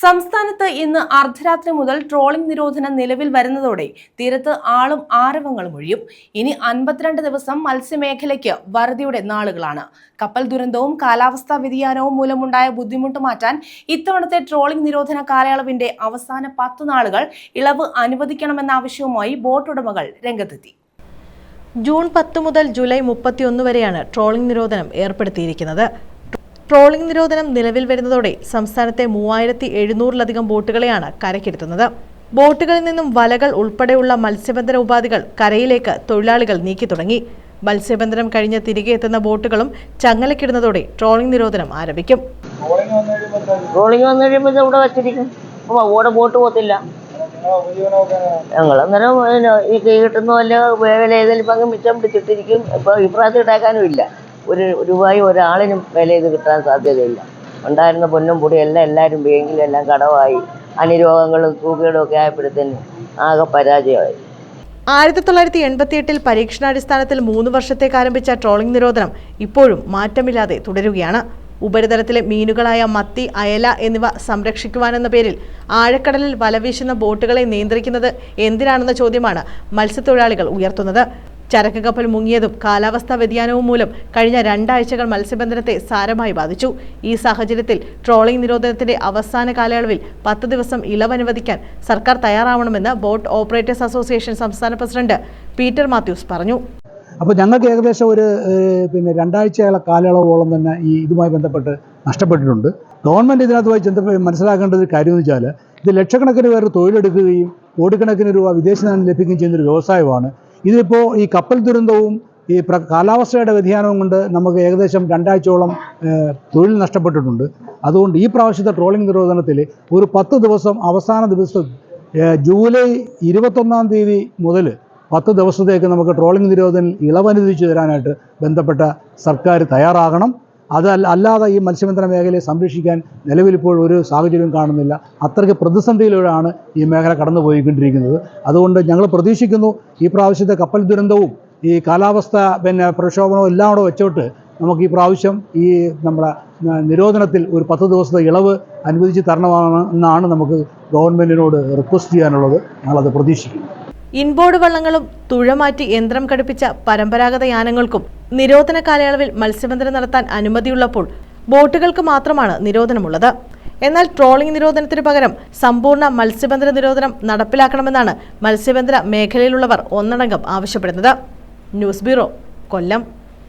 സംസ്ഥാനത്ത് ഇന്ന് അർദ്ധരാത്രി മുതൽ ട്രോളിംഗ് നിരോധനം നിലവിൽ വരുന്നതോടെ തീരത്ത് ആളും ആരവങ്ങളും ഒഴിയും. ഇനി 52 ദിവസം മത്സ്യമേഖലയ്ക്ക് വറുതിയുടെ നാളുകളാണ്. കപ്പൽ ദുരന്തവും കാലാവസ്ഥാ വ്യതിയാനവും മൂലമുണ്ടായ ബുദ്ധിമുട്ട് മാറ്റാൻ ഇത്തവണത്തെ ട്രോളിംഗ് നിരോധന കാലയളവിന്റെ അവസാന 10 നാളുകൾ ഇളവ് അനുവദിക്കണമെന്ന ആവശ്യവുമായി ബോട്ട് ഉടമകൾ രംഗത്തെത്തി. ജൂൺ 10 മുതൽ ജൂലൈ 31 വരെയാണ് ട്രോളിംഗ് നിരോധനം ഏർപ്പെടുത്തിയിരിക്കുന്നത്. ട്രോളിംഗ് നിരോധനം നിലവിൽ വരുന്നതോടെ സംസ്ഥാനത്തെ 3700-ലധികം ബോട്ടുകളെയാണ് കരയ്ക്കെടുത്തുന്നത്. ബോട്ടുകളിൽ നിന്നും വലകൾ ഉൾപ്പെടെയുള്ള മത്സ്യബന്ധന ഉപാധികൾ കരയിലേക്ക് തൊഴിലാളികൾ നീക്കി തുടങ്ങി. മത്സ്യബന്ധനം കഴിഞ്ഞ് തിരികെ എത്തുന്ന ബോട്ടുകളും ചങ്ങലക്കിടുന്നതോടെ ട്രോളിംഗ് നിരോധനം ആരംഭിക്കും. ട്രോളിംഗ് വന്നു കഴിയുമ്പോൾ ഇവിടെ വെച്ചിരിക്കും, ഇവിടെ ബോട്ട് പോകത്തില്ല. ഞങ്ങൾ അന്നേരം ഈ കിട്ടുന്ന വല്ല വില ഏതെങ്കിലും പങ്ക് മിച്ചം പിടിച്ചിട്ടിരിക്കും. ഇപ്പൊ ഇപ്രാവശ്യം ഇട്ടേക്കാനും ഇല്ല. ഒരു രൂപയും ഒരാളിനും വില ചെയ്ത് കിട്ടാൻ സാധ്യതയില്ല. ഉണ്ടായിരുന്ന പൊന്നും പൊടിയും എല്ലാവരും ബാങ്കിലും എല്ലാം കടമായി, അനിരോഗങ്ങളും തൂക്കീടും ഒക്കെ ആയപ്പോഴത്തേന് ആകെ പരാജയമായി. 1988 പരീക്ഷണാടിസ്ഥാനത്തിൽ 3 വർഷത്തേക്ക് ആരംഭിച്ച ട്രോളിംഗ് നിരോധനം ഇപ്പോഴും മാറ്റമില്ലാതെ തുടരുകയാണ്. ഉപരിതലത്തിലെ മീനുകളായ മത്തി, അയല എന്നിവ സംരക്ഷിക്കുവാനെന്ന പേരിൽ ആഴക്കടലിൽ വലവീശുന്ന ബോട്ടുകളെ നിയന്ത്രിക്കുന്നത് എന്തിനാണെന്ന ചോദ്യമാണ് മത്സ്യത്തൊഴിലാളികൾ ഉയർത്തുന്നത്. ചരക്ക് കപ്പൽ മുങ്ങിയതും കാലാവസ്ഥാ വ്യതിയാനവും മൂലം കഴിഞ്ഞ 2 ആഴ്ചകൾ മത്സ്യബന്ധനത്തെ സാരമായി ബാധിച്ചു. ഈ സാഹചര്യത്തിൽ ട്രോളിംഗ് നിരോധനത്തിന്റെ അവസാന കാലയളവിൽ 10 ദിവസം ഇളവ് അനുവദിക്കാൻ സർക്കാർ തയ്യാറാവണമെന്ന് ബോട്ട് ഓപ്പറേറ്റേഴ്സ് അസോസിയേഷൻ സംസ്ഥാന പ്രസിഡന്റ് പീറ്റർ മാത്യൂസ് പറഞ്ഞു. അപ്പോൾ ഞങ്ങൾക്ക് ഏകദേശം ഒരു 2 ആഴ്ചയുള്ള കാലയളവോളം തന്നെ ഇതുമായി ബന്ധപ്പെട്ട് നഷ്ടപ്പെട്ടിട്ടുണ്ട്. ഗവൺമെൻറ് ഇതിനകത്തുമായി മനസ്സിലാക്കേണ്ട ഒരു കാര്യം എന്ന് വെച്ചാൽ, ഇത് ലക്ഷക്കണക്കിന് പേർ തൊഴിലെടുക്കുകയും കോടിക്കണക്കിന് രൂപ വിദേശ നാണ്യം ലഭിക്കുകയും ചെയ്യുന്നൊരു വ്യവസായമാണ്. ഇതിപ്പോൾ ഈ കപ്പൽ ദുരന്തവും ഈ കാലാവസ്ഥയുടെ വ്യതിയാനവും കൊണ്ട് നമുക്ക് ഏകദേശം 2 ആഴ്ചയോളം തൊഴിൽ നഷ്ടപ്പെട്ടിട്ടുണ്ട്. അതുകൊണ്ട് ഈ പ്രാവശ്യത്തെ ട്രോളിംഗ് നിരോധനത്തിൽ ഒരു 10 ദിവസം അവസാന ദിവസം ജൂലൈ 21-ാം തീയതി മുതൽ 10 ദിവസത്തേക്ക് നമുക്ക് ട്രോളിംഗ് നിരോധനം ഇളവനുവദിച്ചു തരാനായിട്ട് ബന്ധപ്പെട്ട സർക്കാർ തയ്യാറാകണം. അല്ലാതെ ഈ മത്സ്യബന്ധന മേഖലയെ സംരക്ഷിക്കാൻ നിലവിലിപ്പോൾ ഒരു സാഹചര്യം കാണുന്നില്ല. അത്രയ്ക്ക് പ്രതിസന്ധിയിലൂടെയാണ് ഈ മേഖല കടന്നു പോയിക്കൊണ്ടിരിക്കുന്നത്. അതുകൊണ്ട് ഞങ്ങൾ പ്രതീക്ഷിക്കുന്നു ഈ പ്രാവശ്യത്തെ കപ്പൽ ദുരന്തവും ഈ കാലാവസ്ഥ പ്രക്ഷോഭണവും എല്ലാം കൂടെ വെച്ചോട്ട് നമുക്ക് ഈ പ്രാവശ്യം ഈ നമ്മുടെ നിരോധനത്തിൽ ഒരു 10 ദിവസത്തെ ഇളവ് അനുവദിച്ച് തരണമെന്നാണ് നമുക്ക് ഗവൺമെൻറ്റിനോട് റിക്വസ്റ്റ് ചെയ്യാനുള്ളത്. ഞങ്ങളത് പ്രതീക്ഷിക്കുന്നു. ഇൻബോർഡ് വള്ളങ്ങളും തുഴമാറ്റി യന്ത്രം ഘടിപ്പിച്ച പരമ്പരാഗത യാനങ്ങൾക്കും നിരോധന കാലയളവിൽ മത്സ്യബന്ധനം നടത്താൻ അനുമതിയുള്ളപ്പോൾ ബോട്ടുകൾക്ക് മാത്രമാണ് നിരോധനമുള്ളത്. എന്നാൽ ട്രോളിംഗ് നിരോധനത്തിന് പകരം സമ്പൂർണ്ണ മത്സ്യബന്ധന നിരോധനം നടപ്പിലാക്കണമെന്നാണ് മത്സ്യബന്ധന മേഖലയിലുള്ളവർ ഒന്നടങ്കം ആവശ്യപ്പെടുന്നത്. ന്യൂസ് ബ്യൂറോ, കൊല്ലം.